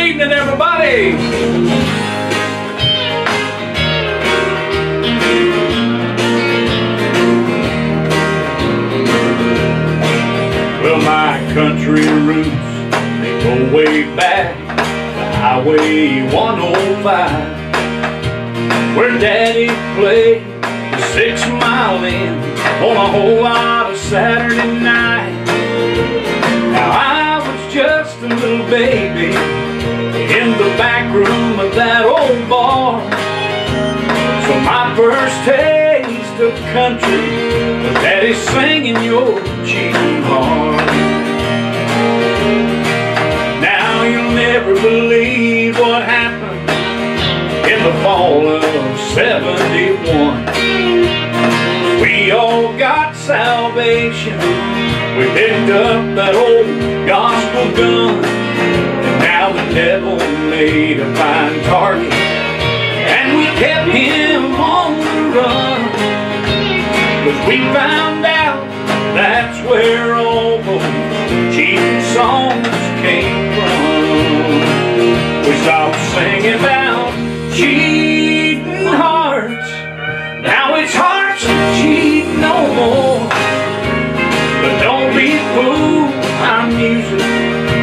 evening, everybody. Well, my country roots, they go way back to Highway 105, where Daddy played the 6 Mile Inn on a whole lot of Saturday night. Now I was just a little baby in the back room of that old bar, so my first taste of country was Daddy singing "Your Cheating Heart." Now you'll never believe what happened in the fall of '71. We all got salvation. We picked up that old gospel gun, and now the devil made a fine target, and we kept him on the run, 'cause we found out that's where all those cheating songs came from. We stopped singing about cheating hearts. Now it's hearts that cheat no more. But don't be fooled, our music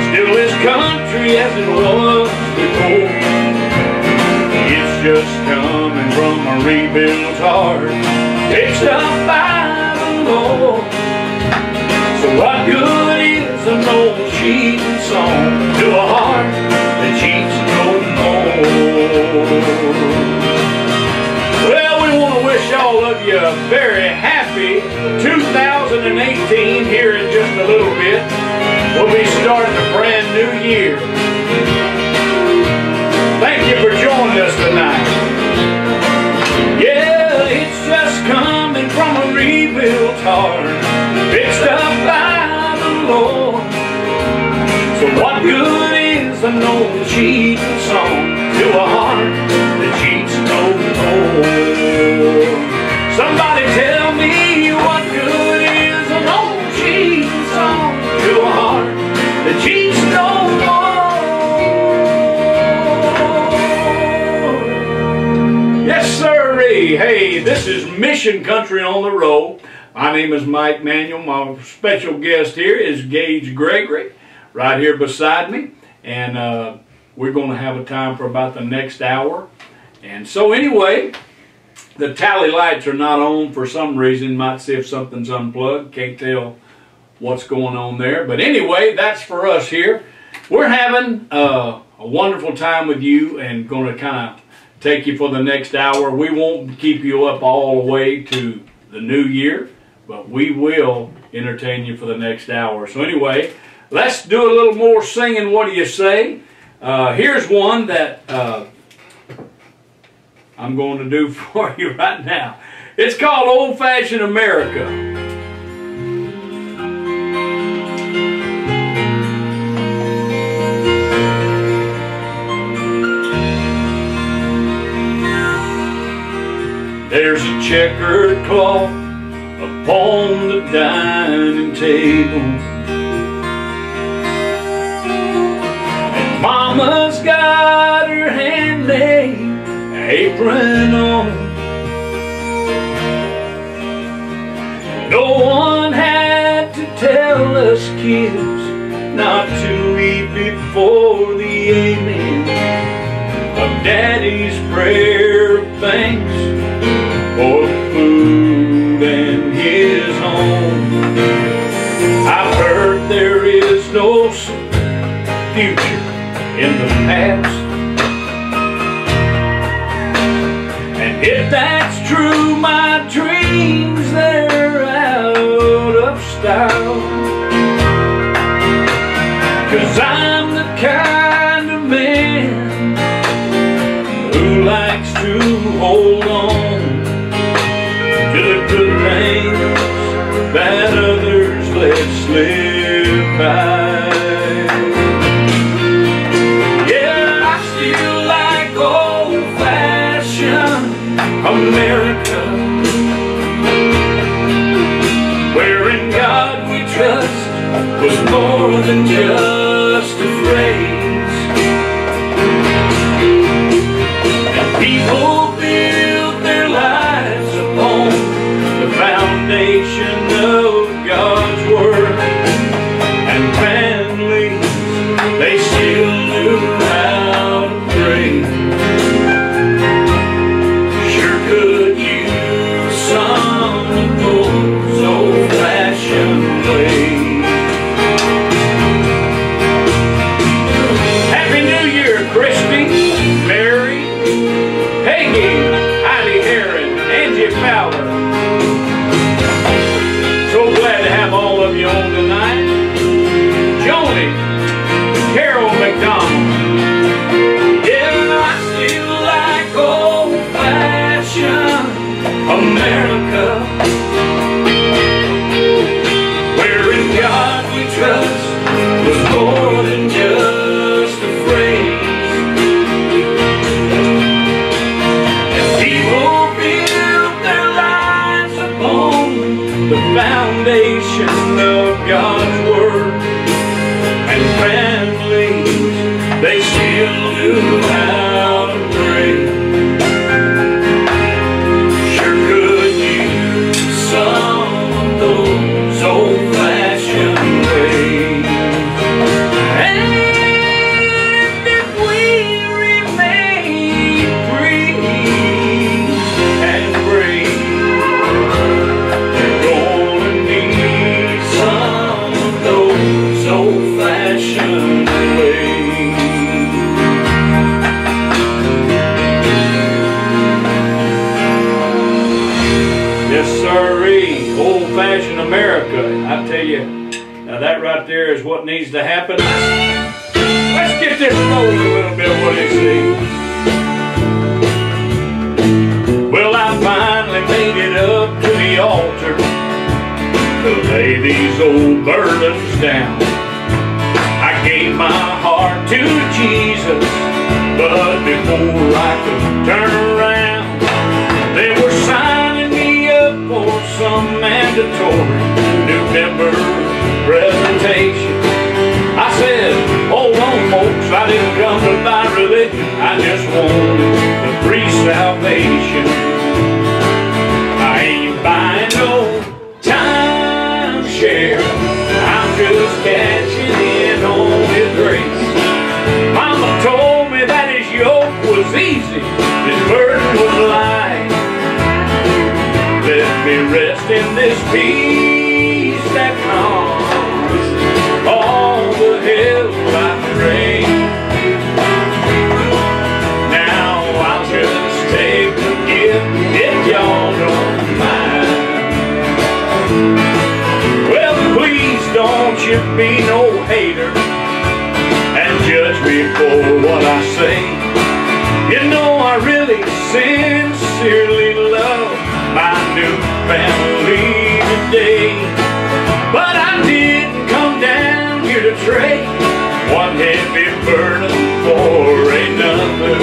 still as country as it was before. It's just coming from a rebuilt heart, fixed up by the Lord. So what good is an old cheating song to a heart that cheats no more? Well, we want to wish all of you a very happy 2018 here in just a little bit. We'll be starting a brand new year. Thank you for joining us tonight. Yeah, it's just coming from a rebuilt heart, fixed up by the Lord. So what good is an old cheating song to a heart that cheats no more? Somebody tell me, what good is an old cheating song to a heart that cheats no more? Yes, sirree. Hey, this is Mission Country on the Road. My name is Mike Manuel. My special guest here is Gage Gregory, right here beside me. And we're going to have a time for about the next hour. And so anyway, the tally lights are not on for some reason. Might see if something's unplugged. Can't tell what's going on there. But anyway, that's for us here. We're having a wonderful time with you and going to kind of take you for the next hour. We won't keep you up all the way to the new year, but we will entertain you for the next hour. So anyway, let's do a little more singing. What do you say? Here's one that I'm going to do for you right now. It's called Old Fashioned America. There's a checkered cloth upon the dining table, and Mama's got her handmade apron on. No one had to tell us kids not to eat before the amen of Daddy's prayer of thanks for food and his home. I've heard there is no future in the past, and if that's true, my dreams, they're out of style. 'Cause I'm the kind of man who likes to hold on to the good things that others let slip by. Yeah, I still like old-fashioned America, where in God we trust was more than just a phrase. foundation of God's Word, and families, they still knew how to pray. Sure could use some of those old-fashioned ways. And if we remain free and brave, they're gonna need some of those old-fashioned ways. Yes, sirree, old-fashioned America. I tell you, now that right there is what needs to happen. Let's get this rolling a little bit, what do you see? Well, I finally made it up to the altar to lay these old burdens down. I gave my heart to Jesus, but before I could turn around, they were signing me up for some mandatory new member presentation. I said, hold on folks, I didn't come to buy religion, I just wanted the free salvation. I ain't buying no timeshare, I'm just cashing in on His grace. Mama told me that His yoke was easy, His burden was light. Let me rest in this peace that comes all the hills I pray. Now I'll just take the gift if y'all don't mind. Well, please don't you be no hater and judge me for what I say. You know I really sincerely love my new family today. But I didn't come down here to trade one heavy burden for another.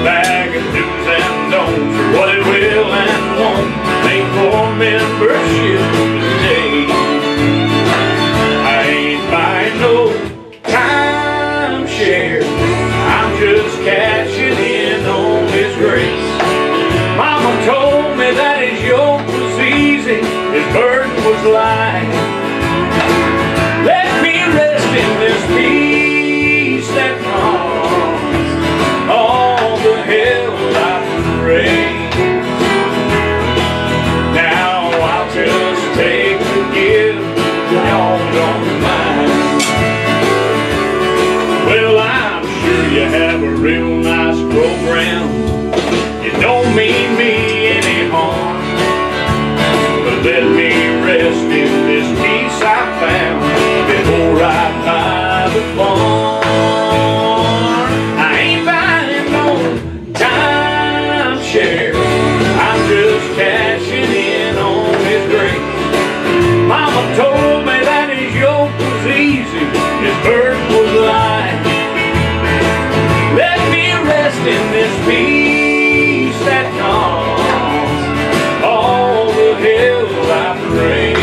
Bag of do's and don'ts are what it will and won't make for membership today. I ain't buying no timeshare, I'm just cashing in on His grace. Mama told me that His yoke was easy, His burden was light. Let me rest in this peace that comes all the hell I pray. Now I'll just take the gift, y'all don't mind. Well, I'm sure you have a real nice program, you don't mean me any harm, but let me rest in this peace I found before I buy the farm. I ain't buying no timeshare, I'm just cashing in on His grace. Mama told me that His yoke was easy, His burden was light. Let me rest in this peace that comes all the hills I pray.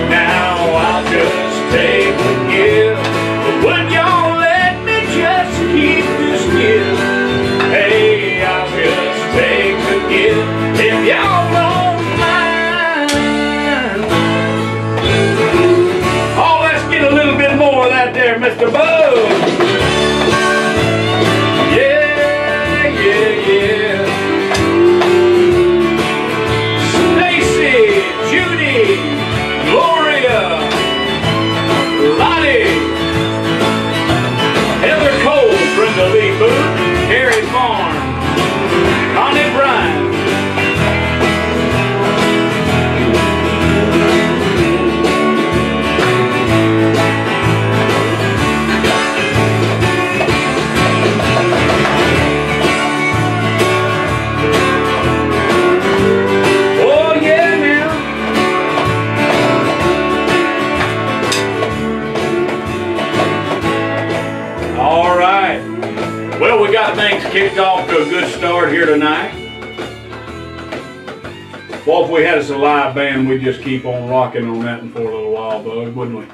Now I'll just take the gift, but would y'all let me just keep this gift? Hey, I'll just take the gift if y'all don't mind. Oh, let's get a little bit more of that there, Mr. Buzz. Well, we got things kicked off to a good start here tonight. Well, if we had us a live band, we'd just keep on rocking on that for a little while, bud, wouldn't we?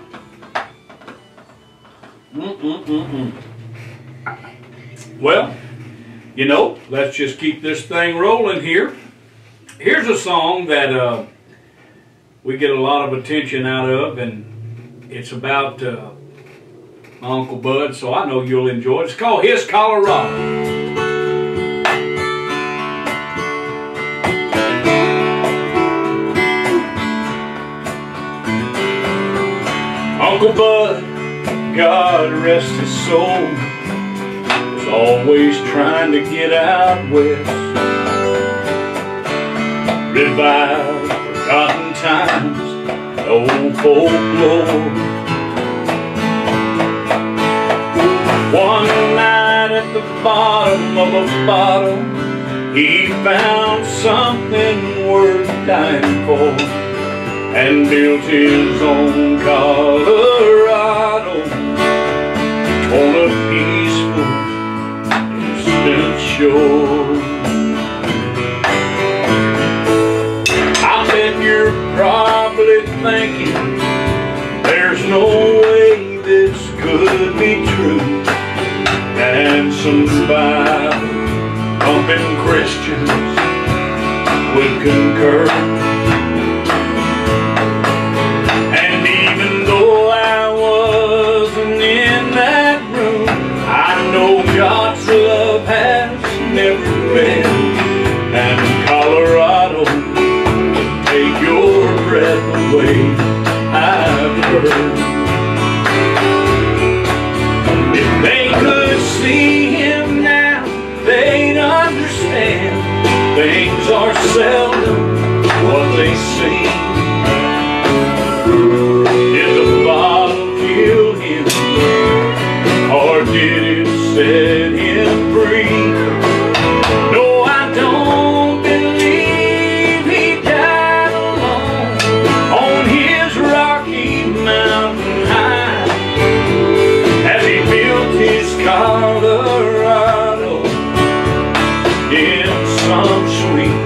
Well, you know, let's just keep this thing rolling here. Here's a song that we get a lot of attention out of, and it's about my Uncle Bud, so I know you'll enjoy it. It's called His Colorado. Uncle Bud, God rest his soul, was always trying to get out west, revive forgotten times, old folklore. One night at the bottom of a bottle, he found something worth dying for, and built his own Colorado on a peaceful, distant shore. I bet you're probably thinking there's no way this could be true, and some Bible-thumping Christians would concur. God's love has never been, and Colorado will take your breath away, I've heard. If they could see him now, they'd understand things are seldom what they seem. Did the bottle kill him, or did it set him free? No, I don't believe he died alone on his rocky mountain high, as he built his Colorado in some sweet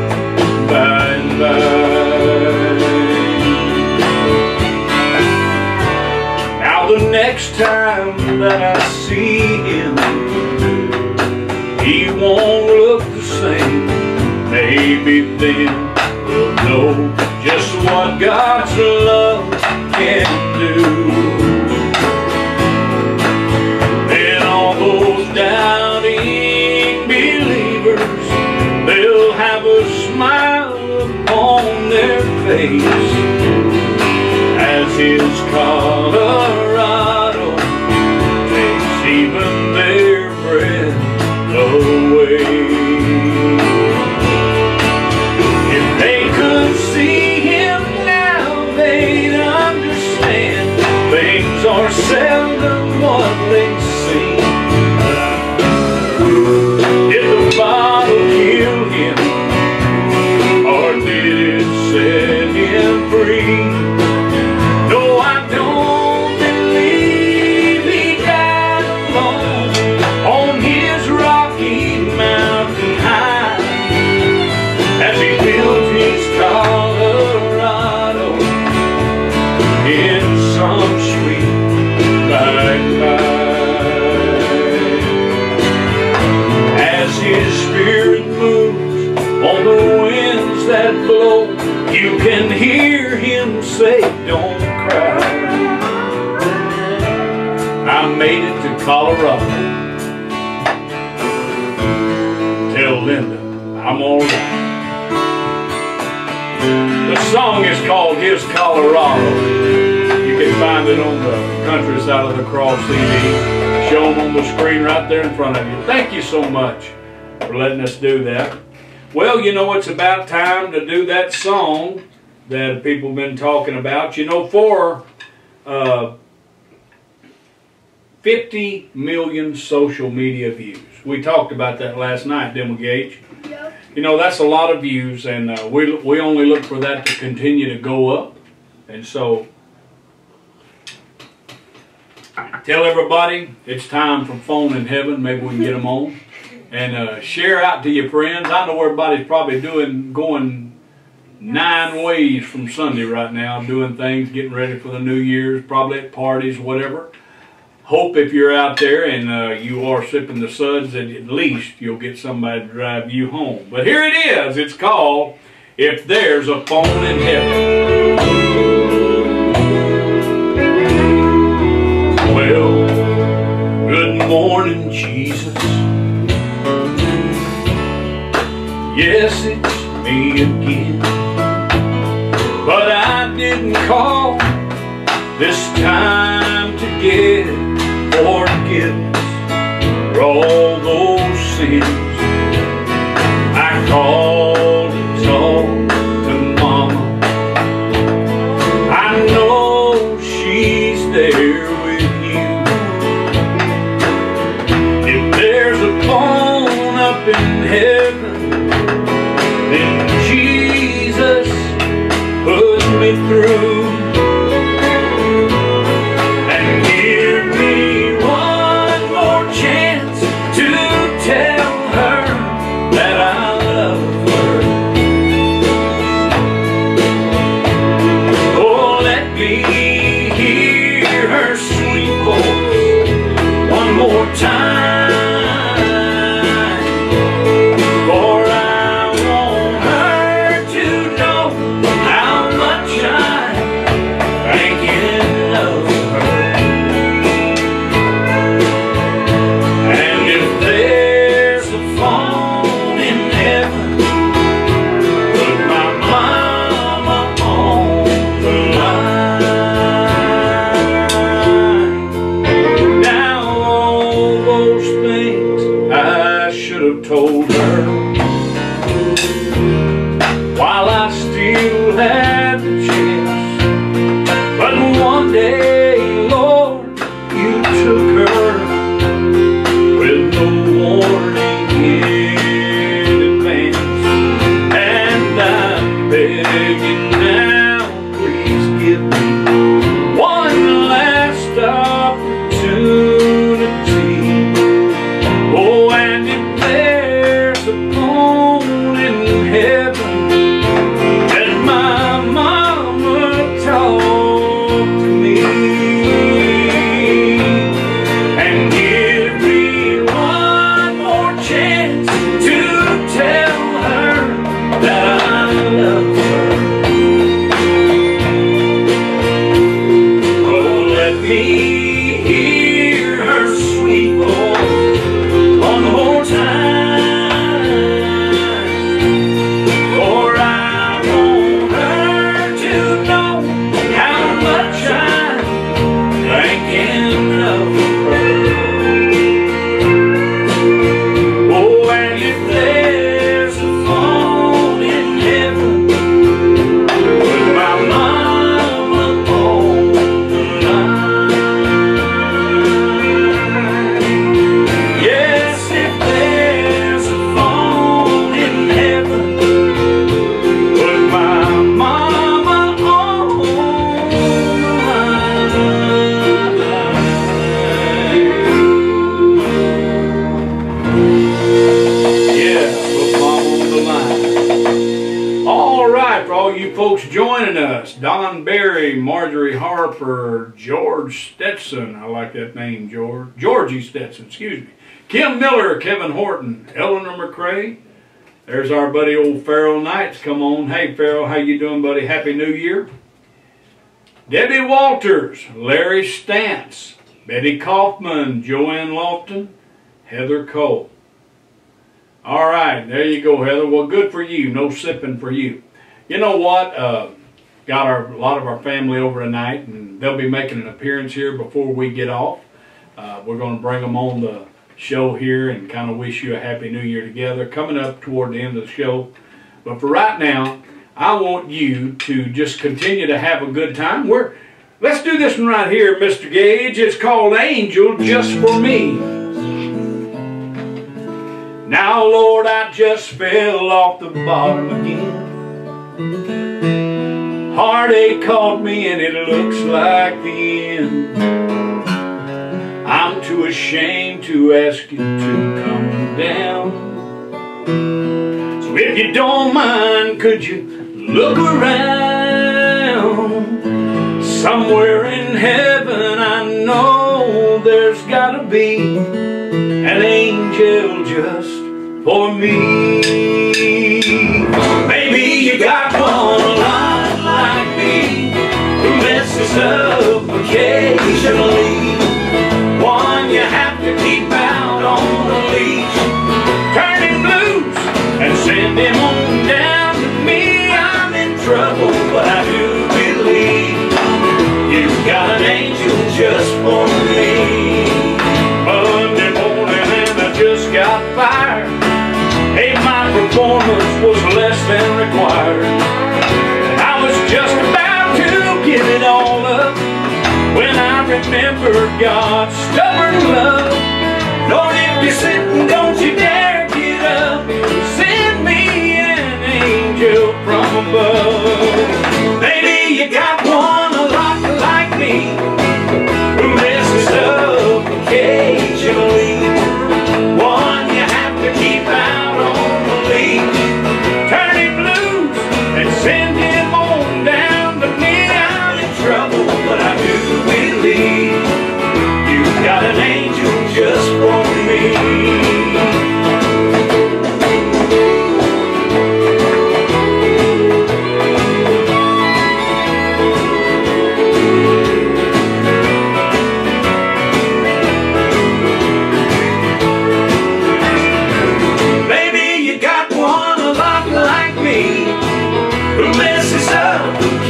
by and by. Now the next time that I see him, he won't look the same. Maybe then we'll know just what God's love can do. Then all those doubting believers, they'll have a smile upon their face, as his Colorado takes even their breath away. If they could see him now, they'd understand things are seldom what they seem. Did the bottle kill him, or did it set him free? No, I don't believe he died alone on his rocky mountain high, as he built his Colorado in some sweet by-and-by. As his spirit moves on the winds that blow, you can hear him say, don't cry. I made it to Colorado. Tell Linda I'm alright. The song is called His Colorado. You can find it on the Countryside of the Cross CD, shown on the screen right there in front of you. Thank you so much for letting us do that. Well, you know, it's about time to do that song that people have been talking about. You know, for 50 million social media views. We talked about that last night, didn't we, Gage? Yep. You know, that's a lot of views, and we only look for that to continue to go up. And so, tell everybody it's time for Phone in Heaven. Maybe we can get them on. And share out to your friends. I know everybody's probably going 9 ways from Sunday right now, doing things, getting ready for the New Year's, probably at parties, whatever. Hope if you're out there and you are sipping the suds, that at least you'll get somebody to drive you home. But here it is. It's called If There's a Phone in Heaven. Well, good morning, Jesus. Yes, it's me again. But I didn't call this time to get forgiveness for all those sins. I called to talk to Mama. I know she's there with you. If there's a phone up in heaven, then Jesus put me through. Told her while I still had the chance, but one day, Lord, you took her with no warning in advance, and I'm begging now, please give me one last opportunity. Oh, and if there's a phone in heaven, let my mama talk to me and give me one more chance to tell her that I love her. Oh, let me hear her sweet voice one more time. You folks joining us, Don Berry, Marjorie Harper, George Stetson, I like that name, Georgie Stetson, excuse me, Kim Miller, Kevin Horton, Eleanor McCrae. There's our buddy old Farrell Knights, come on. Hey Farrell, how you doing, buddy? Happy New Year. Debbie Walters, Larry Stantz, Betty Kaufman, Joanne Lofton, Heather Cole. All right, there you go, Heather. Well, good for you. No sipping for you. You know what? Got a lot of our family over tonight, and they'll be making an appearance here before we get off. We're going to bring them on the show here and kind of wish you a Happy New Year together, coming up toward the end of the show. But for right now, I want you to just continue to have a good time. Let's do this one right here, Mr. Gage. It's called Angel Just For Me. Now, Lord, I just fell off the bottom again. Heartache caught me and it looks like the end. I'm too ashamed to ask you to come down. So if you don't mind, could you look around. Somewhere in heaven I know there's gotta be an angel just for me. Maybe you got one a lot like me, who messes up occasionally, one you have to keep out on the leash, turn him loose and send him on down to me. I'm in trouble, but I do believe you've got an angel just for me. Monday morning and I just got fired. Hey, my performance was less than required. I was just about to give it all up when I remembered God's stubborn love. Lord, if you're sitting, don't you dare get up. Send me an angel from above. Maybe you got one a lot like me, who messes up occasionally, one you have to keep out on the leash, turn him loose and send him on down to me. I'm in trouble, but I do believe you've got an angel just for me.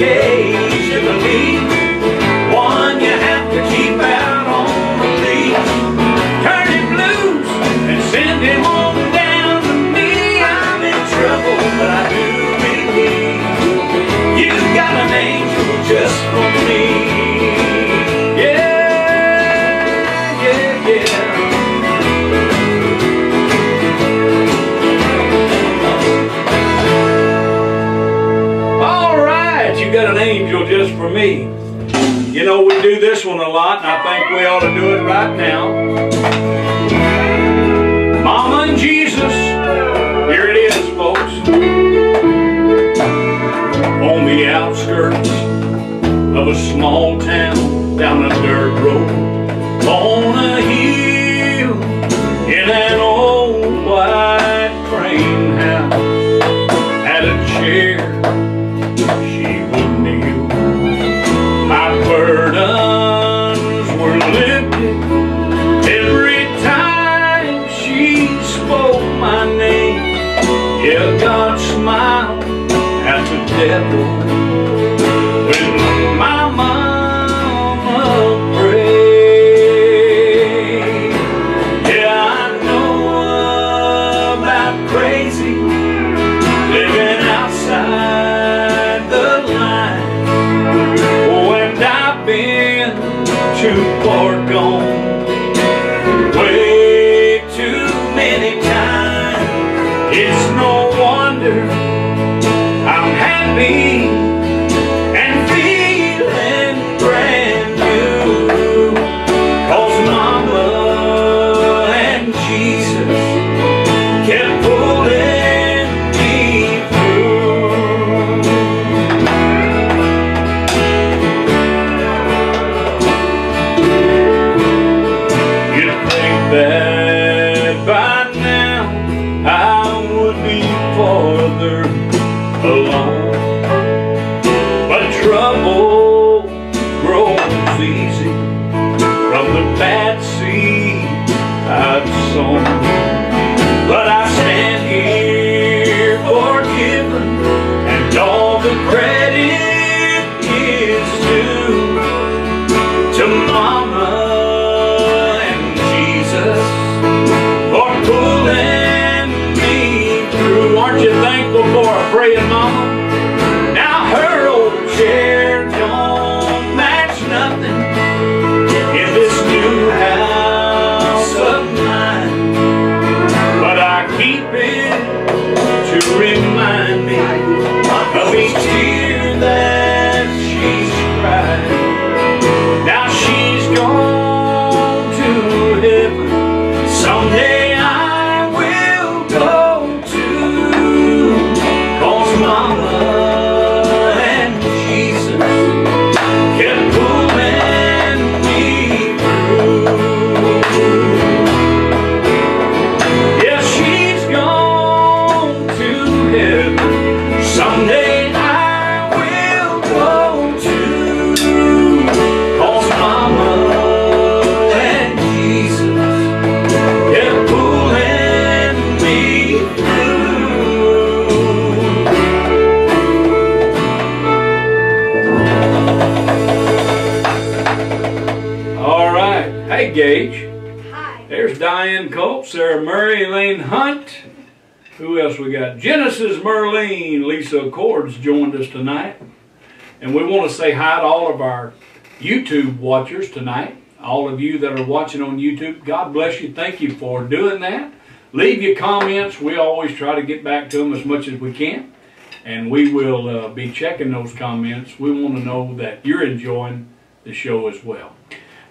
Occasionally, one you have to keep out on the leash, turn him loose and send him on down to me. I'm in trouble, but I do believe you've got an angel just for me. Yeah, yeah, yeah. You got an angel just for me. You know, we do this one a lot, and I think we ought to do it right now. Mama and Jesus, here it is, folks. On the outskirts of a small town, down a dirt road, on a hill, in an old white frame house, had a chair she would kneel. My burdens were lifted every time she spoke my name. Yeah, God smiled at the devil when my mama prayed. Yeah, I know about crazy living outside the line. Oh, and I've been too far gone, way too many times. It's no wonder I'm happy and feeling brand new, 'cause Mama and Jesus kept pulling me through. You'd think that by now I would be farther along, but trouble grows easy from the bad seed I've sown. But I stand here forgiven, and all the credit is due to Mama and Jesus for pulling me through. Aren't you thankful for a praying mama? Now her old chair don't match nothing in this new house of mine. Gage. Hi. There's Diane Culp, Sarah Murray, Elaine Hunt. Who else we got? Genesis Merlene. Lisa Accords joined us tonight. And we want to say hi to all of our YouTube watchers tonight. All of you that are watching on YouTube, God bless you. Thank you for doing that. Leave your comments. We always try to get back to them as much as we can. And we will be checking those comments. We want to know that you're enjoying the show as well.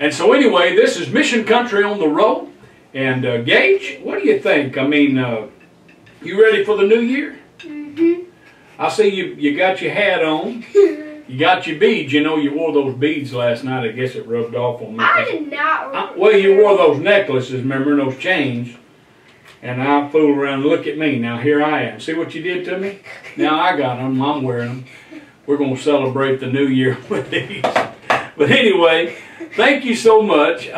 And so anyway, this is Mission Country on the Road. And Gage, what do you think? I mean, you ready for the new year? Mm-hmm. I see you got your hat on. You got your beads. You know, you wore those beads last night. I guess it rubbed off on me. I did not. Well, you wore those necklaces, remember, and those chains. And I fool around. Look at me. Now, here I am. See what you did to me? Now, I got them. I'm wearing them. We're going to celebrate the new year with these. But anyway, thank you so much.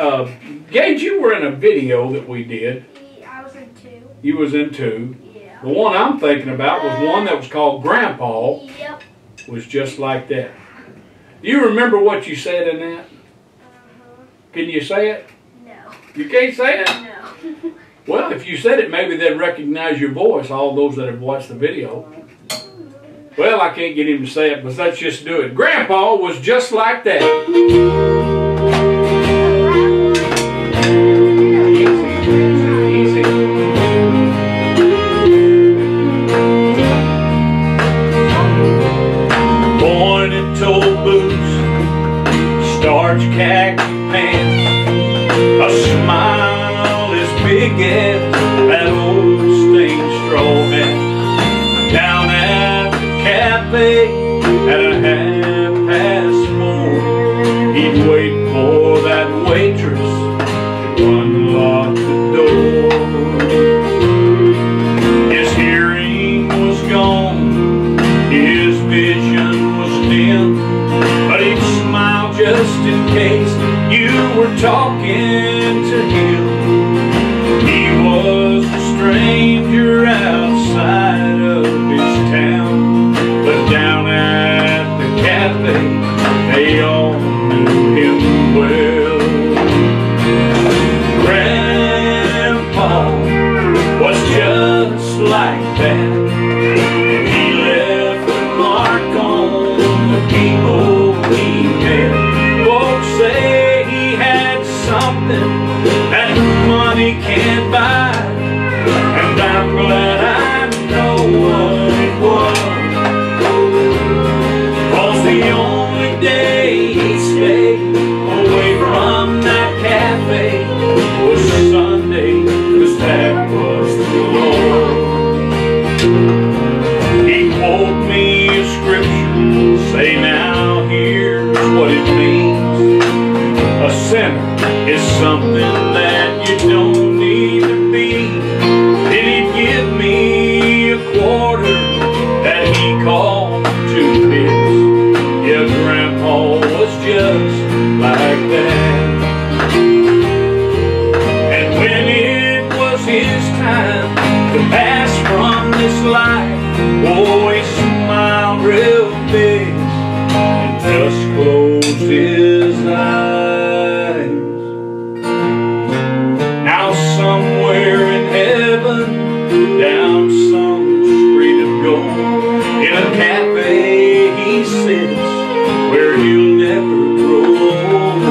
Gage, you were in a video that we did. I was in 2. You was in 2. Yeah. The one I'm thinking about was one that was called Grandpa. Yep. Was just like that. Do you remember what you said in that? Can you say it? No. You can't say it? No. Well, if you said it, maybe they'd recognize your voice, all those that have watched the video. Well, I can't get him to say it, but let's just do it. Grandpa was just like that. Easy. Born in toe boots, starch khaki pants, a smile as big as that old stained straw hat. Down at the cafe at a 4:30, he'd wait for that waitress to unlock the door. His hearing was gone, his vision was dim, but he'd smile just in case you were talking to him. He was a stranger outside of his town, but down at the cafe, they all knew him well. Grandpa was just like that. He left a mark on the people he met. Folks say he had something that money can't buy, and I'm glad I know what it was. 'Cause the only day he stayed away from that cafe was Sunday, 'cause that was the Lord. He quote me a scripture, say now here's what it means. A sinner is something that you don't need to be. Then he'd give me a quarter that he called 2 bits. Yeah, Grandpa was just like that. And when it was his time to pass from this life, oh, he smiled real big and just closed his eyes. Now somewhere in heaven, down some street of gold, in a cafe he sits where he'll never grow old.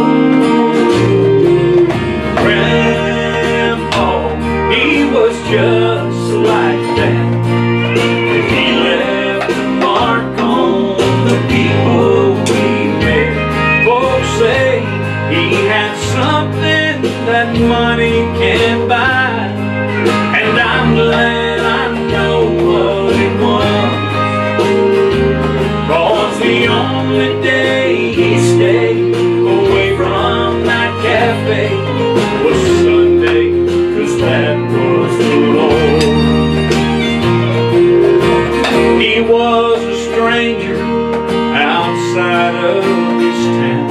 Grandpa, he was just like that. He left a mark on the people we met. Folks say he had something that money can't buy, and I'm glad I know what it was. 'Cause the only day he stayed away from that cafe was Sunday, 'cause that was the Lord. He was a stranger outside of his town,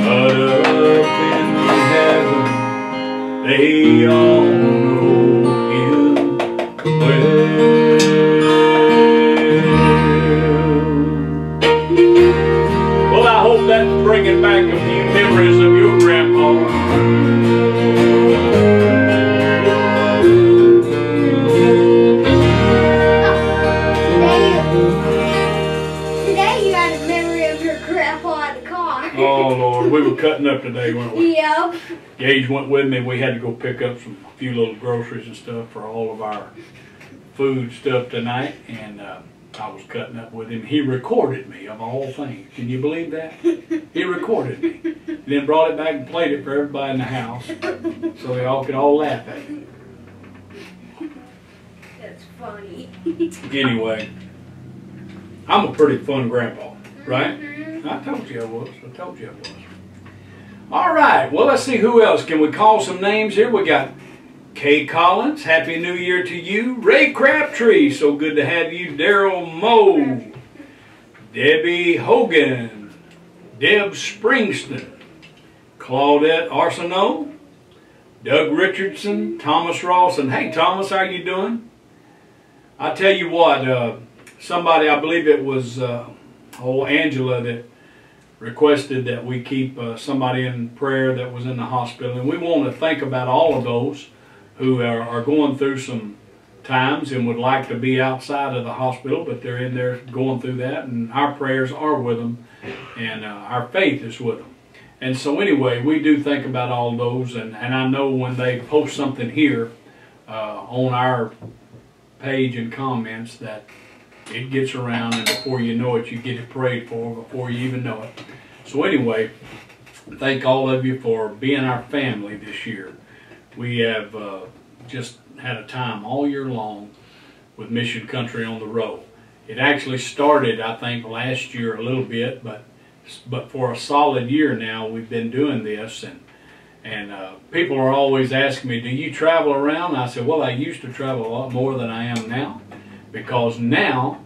but up in heaven they all know him well. Well, I hope that's bringing back a few memories of your grandpa. cutting up today, weren't we? Yep. Gage went with me. We had to go pick up a few little groceries and stuff for all of our food stuff tonight, and I was cutting up with him. He recorded me, of all things. Can you believe that? He recorded me. Then brought it back and played it for everybody in the house so they all could all laugh at me. That's funny. Anyway, I'm a pretty fun grandpa, right? Mm-hmm. I told you I was. I told you I was. All right. Well, let's see who else. Can we call some names here? We got Kay Collins. Happy New Year to you. Ray Crabtree. So good to have you. Daryl Moe. Debbie Hogan. Deb Springston. Claudette Arsenault. Doug Richardson. Thomas Rawson. Hey, Thomas, how you doing? I tell you what, somebody, I believe it was Angela, that requested that we keep somebody in prayer that was in the hospital. And we want to think about all of those who are going through some times and would like to be outside of the hospital, but they're in there going through that. And our prayers are with them, and our faith is with them. And so anyway, we do think about all those. And I know when they post something here on our page and comments that it gets around, and before you know it, you get it prayed for before you even know it. So anyway, thank all of you for being our family this year. We have just had a time all year long with Mission Country on the Road. It actually started, I think, last year a little bit, but for a solid year now we've been doing this, and people are always asking me, do you travel around? And I said, well, I used to travel a lot more than I am now, because now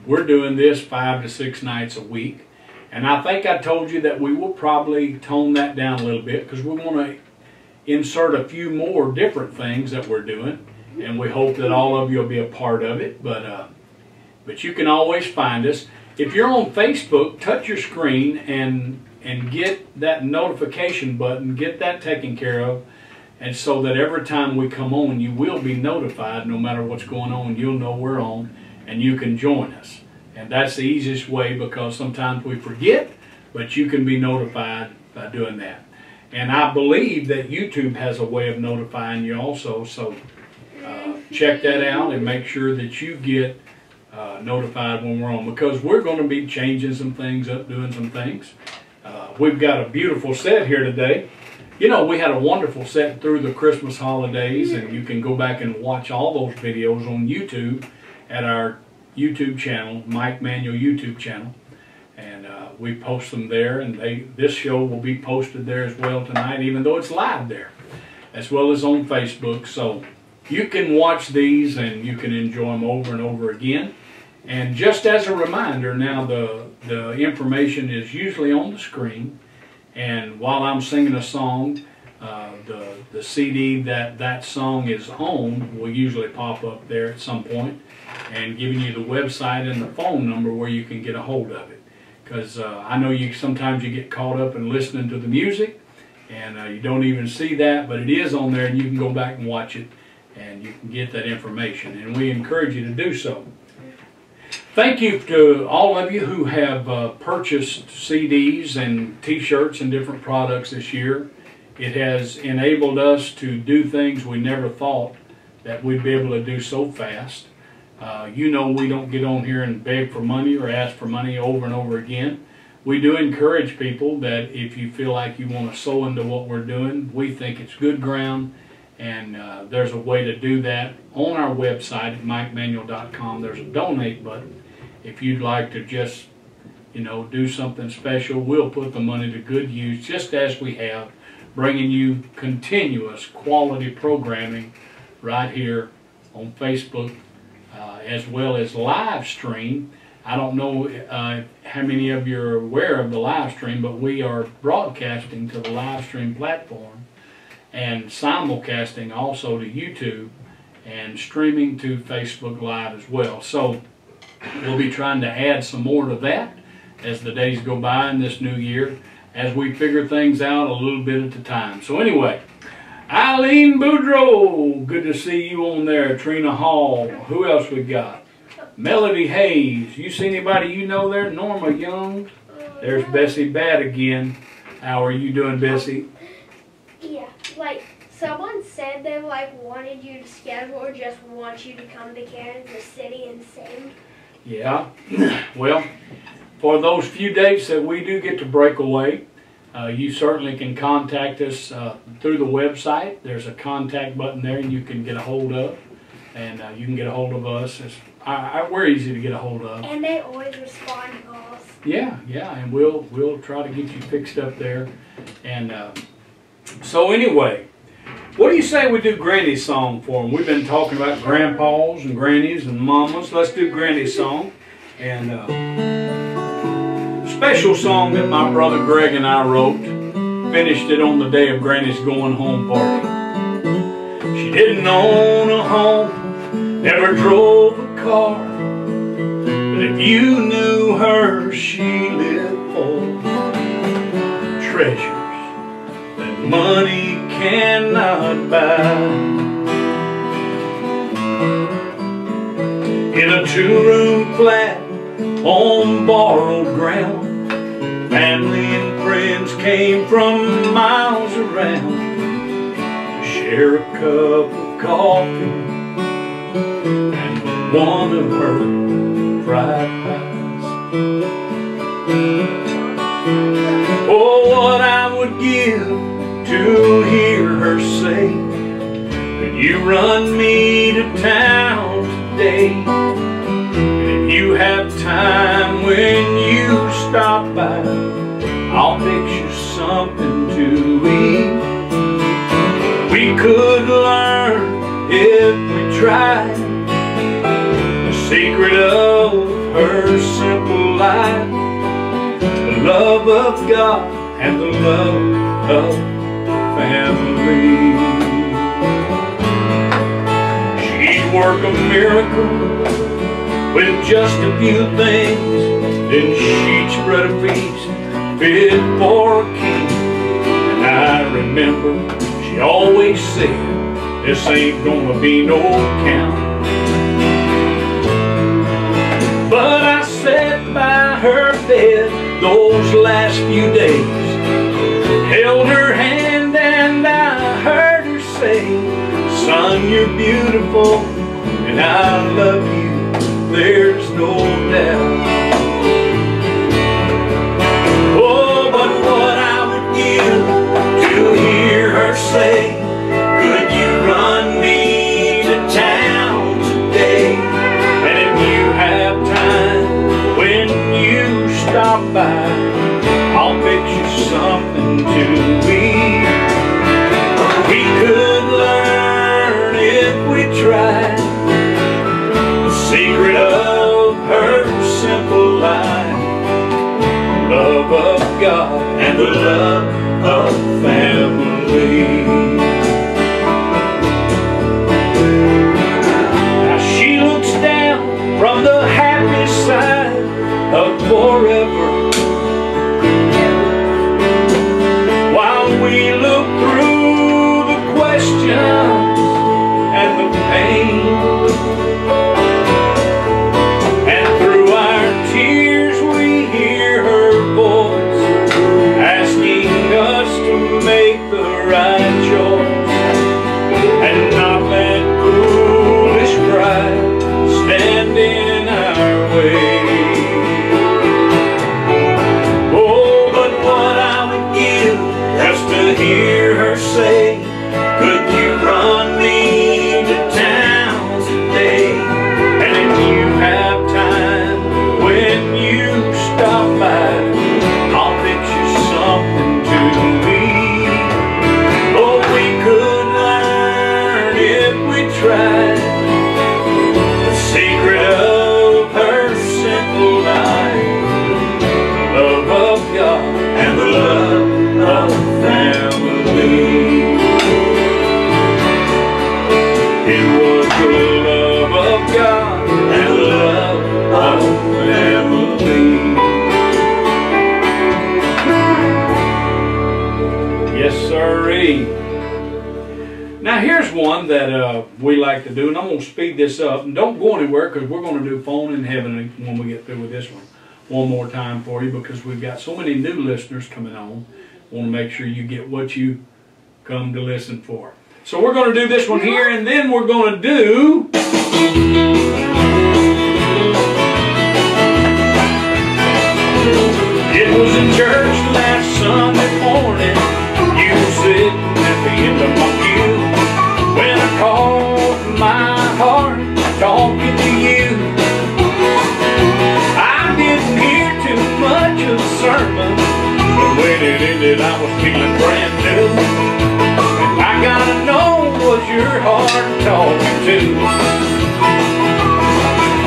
we're doing this 5 to 6 nights a week. And I think I told you that we will probably tone that down a little bit, because we want to insert a few more different things that we're doing, and we hope that all of you will be a part of it. But you can always find us. If you're on Facebook, touch your screen and get that notification button, get that taken care of, and so that every time we come on, you will be notified. No matter what's going on, you'll know we're on, and you can join us. And that's the easiest way, because sometimes we forget, but you can be notified by doing that. And I believe that YouTube has a way of notifying you also, so check that out and make sure that you get notified when we're on, because we're going to be changing some things up, doing some things. We've got a beautiful set here today. You know, we had a wonderful set through the Christmas holidays, and you can go back and watch all those videos on YouTube at our YouTube channel, Mike Manuel YouTube channel, and we post them there, and this show will be posted there as well tonight, even though it's live there, as well as on Facebook. So you can watch these and you can enjoy them over and over again. And just as a reminder, now the information is usually on the screen, and while I'm singing a song, the CD that song is on will usually pop up there at some point, and giving you the website and the phone number where you can get a hold of it. Because I know sometimes you get caught up in listening to the music, and you don't even see that, but it is on there, and you can go back and watch it, and you can get that information, and we encourage you to do so. Thank you to all of you who have purchased CDs and t-shirts and different products this year. It has enabled us to do things we never thought that we'd be able to do so fast. You know, we don't get on here and beg for money or ask for money over and over again. We do encourage people that if you feel like you want to sow into what we're doing, we think it's good ground, and there's a way to do that on our website at MikeManuel.com. There's a donate button. If you'd like to just, you know, do something special, we'll put the money to good use, just as we have, bringing you continuous quality programming right here on Facebook, as well as live stream. I don't know how many of you are aware of the live stream, but we are broadcasting to the live stream platform and simulcasting also to YouTube and streaming to Facebook Live as well. So we'll be trying to add some more to that as the days go by in this new year, as we figure things out a little bit at a time. So anyway, Eileen Boudreau, good to see you on there. Trina Hall, who else we got? Melody Hayes, you see anybody you know there? Norma Young, there's Bessie Batt again. How are you doing, Bessie? Yeah, like someone said they like wanted you to schedule or just want you to come to Kansas City and sing. Yeah. Well, for those few dates that we do get to break away, you certainly can contact us through the website. There's a contact button there, and you can get a hold of, and you can get a hold of us. We're easy to get a hold of. And they always respond to calls. Yeah, and we'll try to get you fixed up there. And so anyway, what do you say we do Granny's song for them? We've been talking about grandpas and grannies and mamas. Let's do Granny's song. And special song that my brother Greg and I wrote. Finished it on the day of Granny's going home party. She didn't own a home, never drove a car, but if you knew her, she lived for treasures that money cannot buy. In a two-room flat on borrowed ground, family and friends came from miles around to share a cup of coffee and one of her fried pies. Oh, what I would give to hear her say, could you run me to town today? And if you have time when you stop by, I'll fix you something to eat. We could learn if we tried the secret of her simple life, the love of God and the love of family. She'd work a miracle with just a few things, then she'd spread a feast fit for a king. And I remember she always said, this ain't gonna be no count. But I sat by her bed those last few days, held her hand and I heard her say, son, you're beautiful and I love you, there's no doubt. Oh, but what I would give to hear her say, could you run me to town today? And if you have time when you stop by, I'll fix you something to eat. We could learn if we tried the secret of her simple life, love of God and the love of family. Now she looks down from the happy side of forever, while we look through the questions and the pain. And through our tears we hear her voice asking us to make the right choice and not let foolish pride stand in our way. Hear her say, could you run me to town today? And if you have time when you stop by, I'll fix you something to eat. Oh, we could learn if we tried the secret of her simple life, the love of God and the love of family. It was the love of God and the love of family. Yes, sirree. Now here's one that we like to do, and I'm going to speed this up. And don't go anywhere, because we're going to do Phone in Heaven when we get through with this one more time for you, because we've got so many new listeners coming on Want to make sure you get what you come to listen for. So we're going to do this one here, and then we're going to do... It was in church last Sunday morning. You were sitting at the end of my pew when I called my heart talking to you. I didn't hear too much of the sermon, but when it ended I was feeling brand new. And I gotta know, was your heart talking to?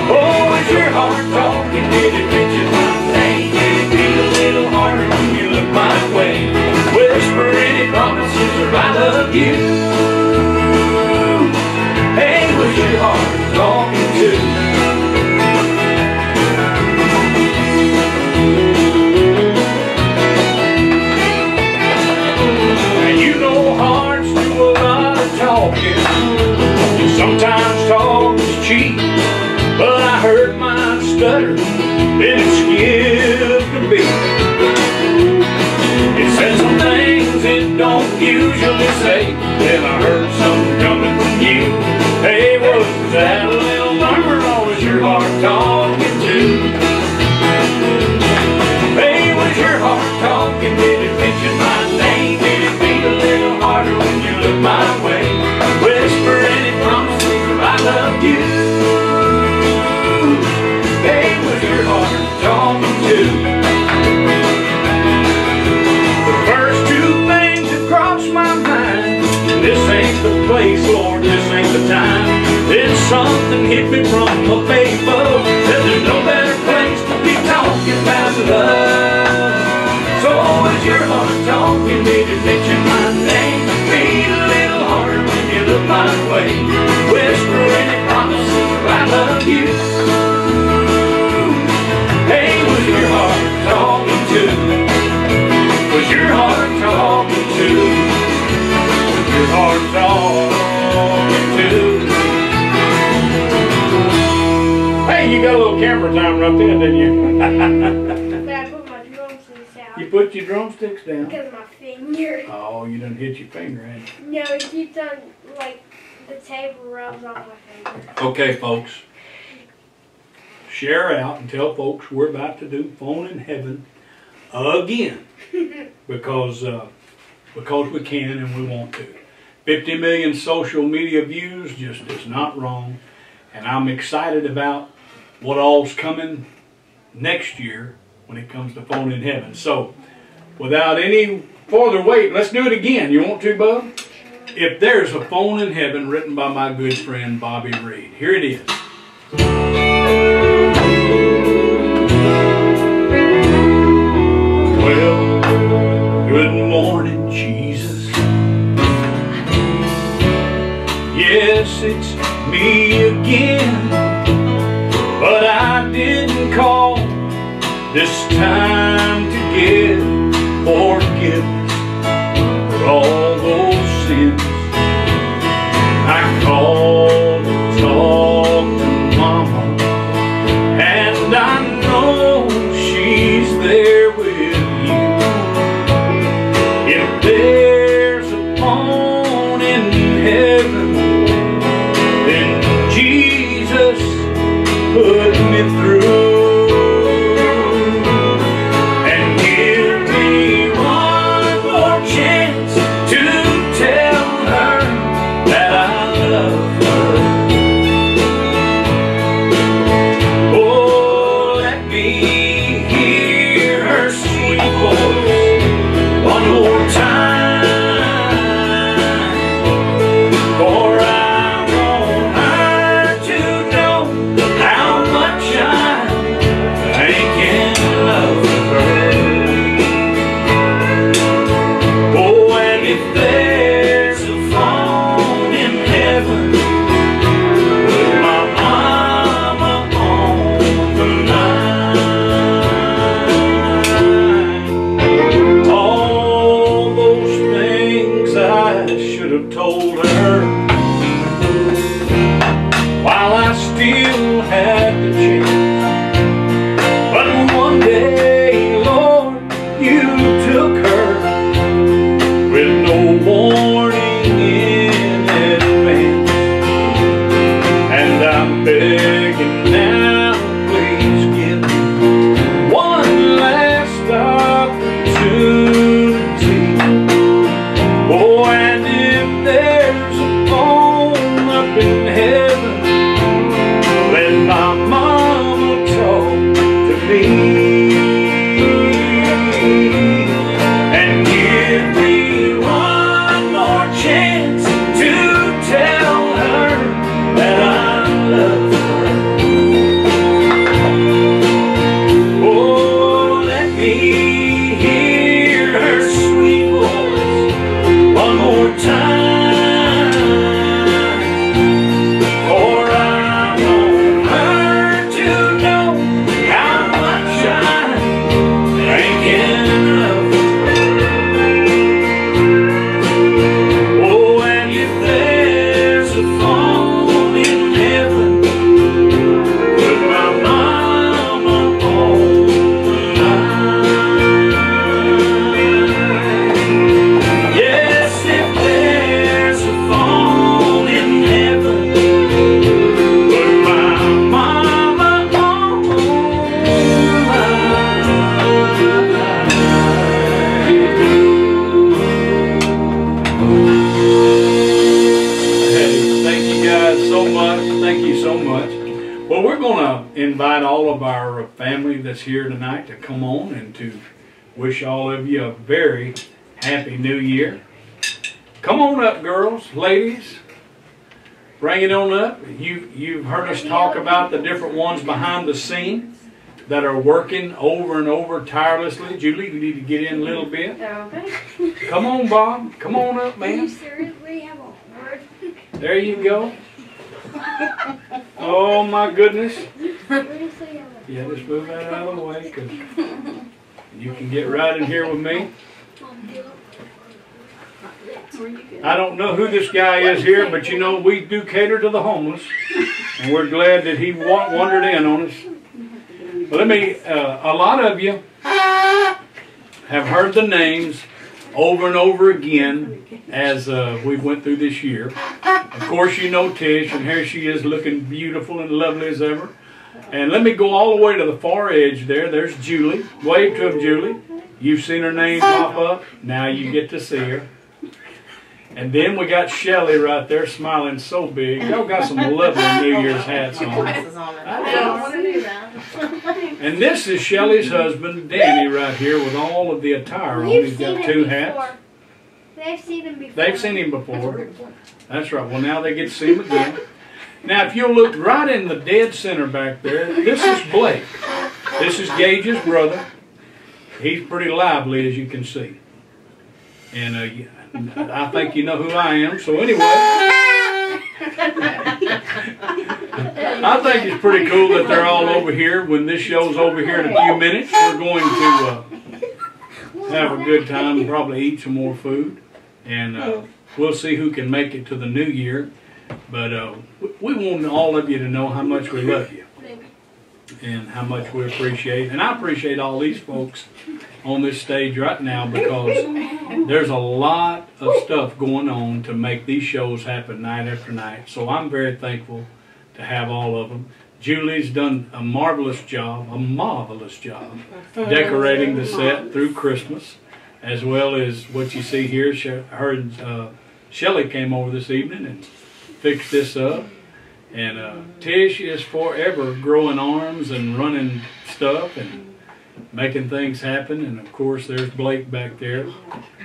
Oh, was your heart talking? Did it mention my name? Did it beat a little harder when you look my way? Whisper any promises of I love you? Hey, was your heart talking to? Sometimes talk is cheap, but I heard mine stutter, then it skipped a beat. It said some things it don't usually say, then I heard something coming from you. Hey, was that a little murmur or was your heart talking too? Hey, was your heart talking? Did it mention my name? Did it beat a little harder when you looked my way? Whisper any promises of I love you. Hey, was your heart talking too? The first two things that crossed my mind, this ain't the place, Lord, this ain't the time. Then something hit me from above, that there's no better place to be talking about love. So was your heart talking? Did it mention my name? Beat a little harder when you look my way. Whisper any promises of I love you. Hey, was your heart talking to? Was your heart talking to? Was your heart talking to? Hey, you got a little camera time right there, didn't you? But I put my drumsticks out. You put your drumsticks down? Because of my finger. Oh, you done hit your finger, ain't you? No, it keeps on, like, the tape rubs off my finger. Okay, folks. Share out and tell folks we're about to do Phone in Heaven again. because we can and we want to. 50 million social media views just is not wrong. And I'm excited about what all's coming next year when it comes to Phone in Heaven. So, without any further wait, let's do it again. You want to, Bub? If There's a Phone in Heaven, written by my good friend Bobby Reed. Here it is. Well, good morning, Jesus. Yes, it's me again, but I didn't call this time to get forgiveness for all those sins. I called to talk to Mama, and I know she's there with you. If there's a phone in heaven, then Jesus put me through. And give me one more chance to begging now, please give me one last opportunity. Oh, and if there's a phone up in heaven, let my mama talk to me. And give me one more chance to tell her that I love her. Oh, let me hear her sweet voice one more time, for I want her to know how much I'm thinking of her. Oh, and if there's a phone in heaven, put my mama on the line. Yes, if there's a phone in heaven, put my mama on the line. Hey, thank you guys so much. Thank you so much. Well, we're going to invite all of our family that's here tonight to come on and to wish all of you a very happy new year. Come on up, girls, ladies. Bring it on up. You've heard us talk about the different ones behind the scene that are working over and over tirelessly. Julie, you need to get in a little bit. Okay. Come on, Bob. Come on up, Do you man. seriously have a word? There you go. Oh, my goodness. Seriously have a Yeah, just move that out of the way, because you can get right in here with me. I don't know who this guy is here, but you know, we do cater to the homeless, and we're glad that he wandered in on us. But let me, a lot of you have heard the names over and over again as we went through this year. Of course, you know Tish, and here she is looking beautiful and lovely as ever. And let me go all the way to the far edge there. There's Julie. Wave to him, Julie. You've seen her name pop up. Now you get to see her. And then we got Shelly right there smiling so big. Y'all got some lovely New Year's hats on. I don't want to do that. And this is Shelly's husband, Danny, right here with all of the attire on. You've He's seen got him 2 before. hats. They've seen him before. They've seen him before. That's right. Well, now they get to see him again. Now, if you'll look right in the dead center back there, this is Blake. This is Gage's brother. He's pretty lively, as you can see. And I think you know who I am. So anyway, I think it's pretty cool that they're all over here. When this show's over here in a few minutes, we're going to have a good time and probably eat some more food. And we'll see who can make it to the new year. But we want all of you to know how much we love you and how much we appreciate. And I appreciate all these folks on this stage right now, because there's a lot of stuff going on to make these shows happen night after night. So I'm very thankful to have all of them. Julie's done a marvelous job decorating the set through Christmas, as well as what you see here. Her and Shelly came over this evening and fixed this up. And Tish is forever growing arms and running stuff and making things happen. And of course there's Blake back there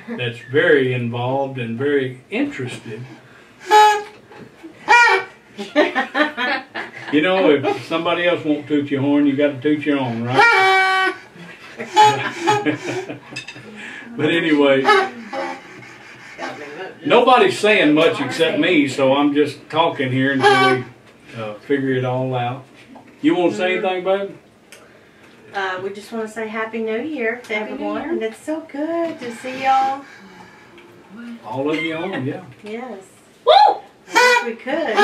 that's very involved and very interested. You know, if somebody else won't toot your horn, you got to toot your own, right? But anyway, nobody's saying much except me, so I'm just talking here until we figure it all out. You want to say anything, babe? We just want to say Happy New Year to everyone. And it's so good to see y'all. All of you on, yeah. Yes. Woo! I wish we could.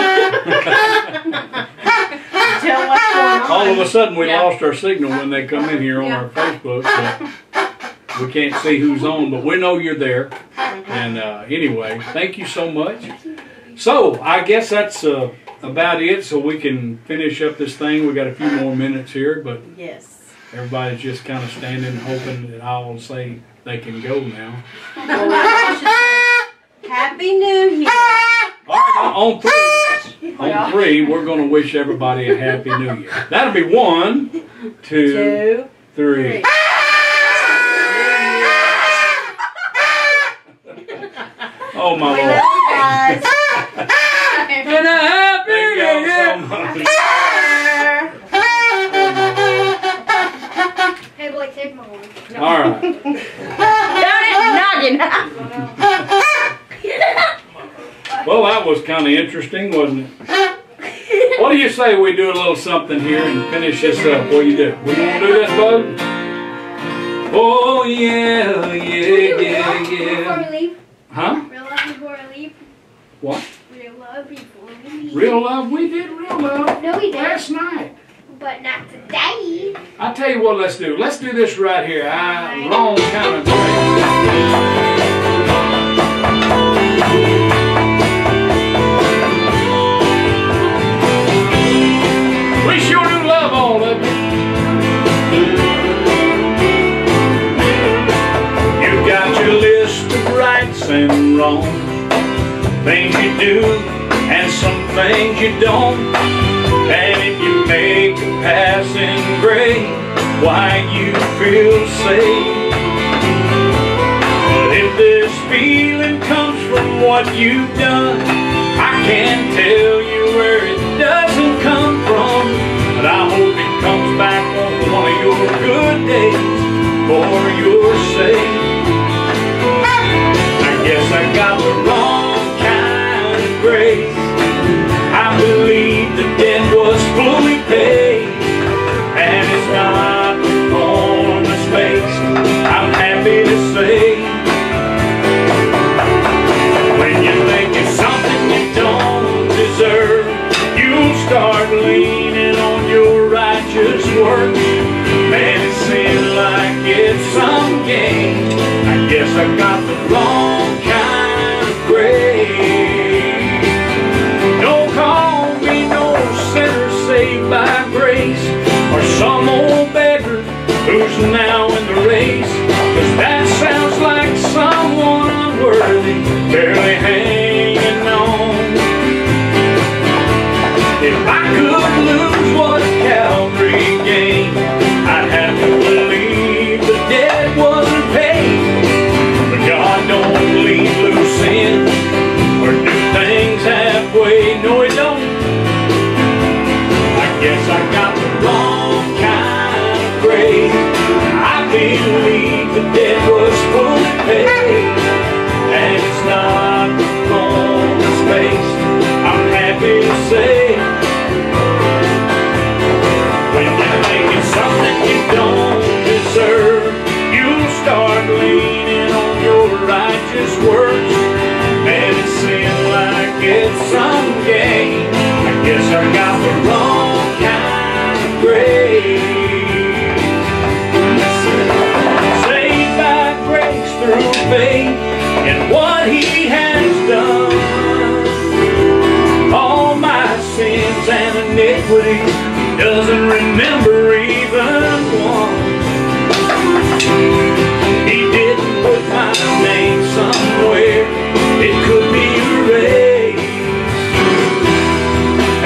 Tell what's going on. All of a sudden we lost our signal when they come in here on our Facebook. So we can't see who's on, but we know you're there. And anyway, thank you so much. So I guess that's about it, so we can finish up this thing. We got a few more minutes here, but Yes. everybody's just kind of standing, hoping that I will say they can go now. Well, I should say, Happy New Year. All right, on three, we're going to wish everybody a Happy New Year. That'll be 1, 2, 3. Oh my We Lord. love you guys. And a Happy New Year. Hey, Blake, take my one. All right. Well, that was kind of interesting, wasn't it? What do you say we do a little something here and finish this up? What do you do? We gonna do this, bud? Oh yeah, yeah. Before we leave? Huh? Real love before we leave? What? Real love before we leave. Real love? We did real love No, we didn't. last night. But not today. I'll tell you what, let's do. Let's do this right here. Wrong kind of way. We sure do love all of you. You got your list of rights and wrongs, things you do and some things you don't. And if you make a passing grade, why you feel safe. But if this feeling comes from what you've done, I can't tell you where it doesn't come from. But I hope it comes back on one of your good days for your sake. I guess I got the wrong kind of grace. I believe the debt was fully paid, and it's not on the space, I'm happy to say. When you think it's something you don't deserve, you'll start leaning on your righteous works. Man, it seems like it's some game. I guess I got the wrong kind of grace. Saved by grace, or some old beggar who's now in the race. 'Cause that sounds like someone unworthy, barely hanging on. If I could lose what Calvary gained, I'd have to believe the debt wasn't paid. But God don't leave loose ends or do things halfway. No, He don't. Guess I got the wrong kind of grace. I believe the debt was fully paid, and it's not on the space, I'm happy to say. When you think it's something you don't deserve, you'll start leaning on your righteous works, and it seems like it's some game. I guess I got the wrong grace. Saved by grace through faith in what He has done. All my sins and iniquities, He doesn't remember even one. He didn't put my name somewhere it could be erased.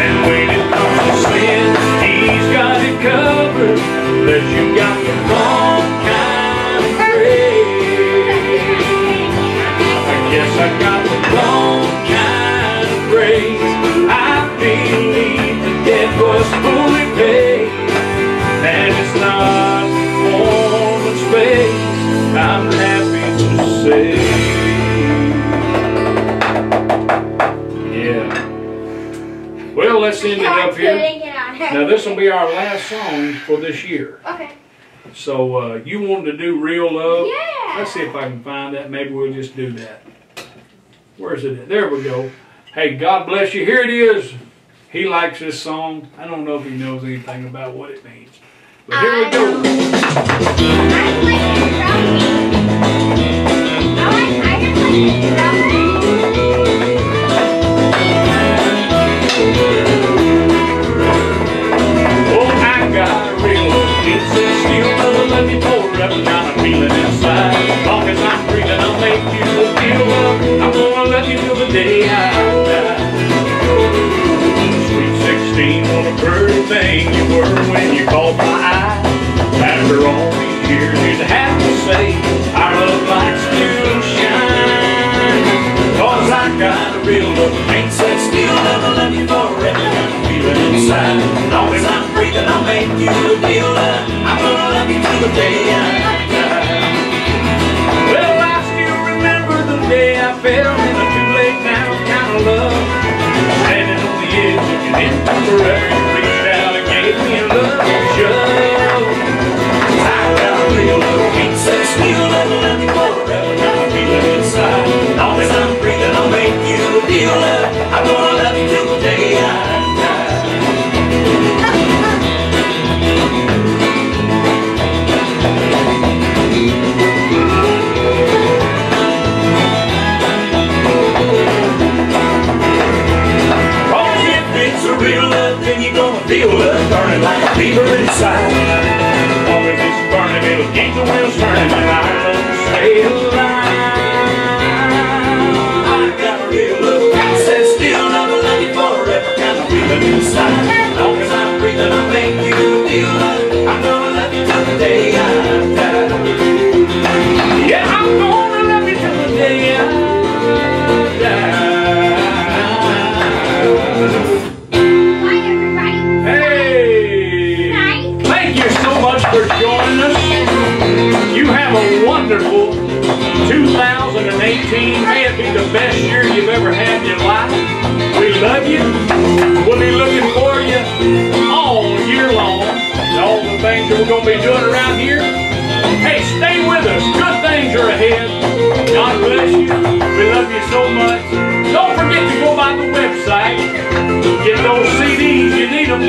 And when it comes to sin, He's got it covered, but you got the wrong kind of grace. I guess I got the wrong kind of grace. I believe the debt was fully paid, and it's not on the space, I'm happy to say. Yeah. Well, let's end it up here. Now this will be our last song for this year. Okay. So you wanted to do Real Love? Yeah. Let's see if I can find that. Maybe we'll just do that. Where's it at? There we go. Hey, God bless you. Here it is. He likes this song. I don't know if he knows anything about what it means. But here we go. I till the day I die. Well, I still remember the day I fell in a too late now kind of love. Standing on the edge, looking into forever, you reached out and gave me a love shove. I got a real love, can't say still, love will love you forever. Got my feeling inside. Long as I'm breathing, I'll make you a deal, love. I'm gonna love you till the day I die. Cause if it's a real love, then you're gonna feel love burning like a fever inside. Long as it's burning, it'll keep the wheels turning, and our love will stay alive. I got a real love, can't say still, love will love you forever, kind of feeling inside. Long as I'm breathing, I'll make you a deal, love. I'm gonna love you till the day I die. Yeah, I'm gonna love you till the day I die. Bye, everybody. Hey! Thank you so much for joining us. You have a wonderful 2018. May it be the best year you've ever had in your life. We love you. We'll be looking for you all year long. All the things that we're going to be doing around here. Hey, stay with us. Good things are ahead. God bless you. We love you so much. Don't forget to go by the website. Get those CDs. You need them.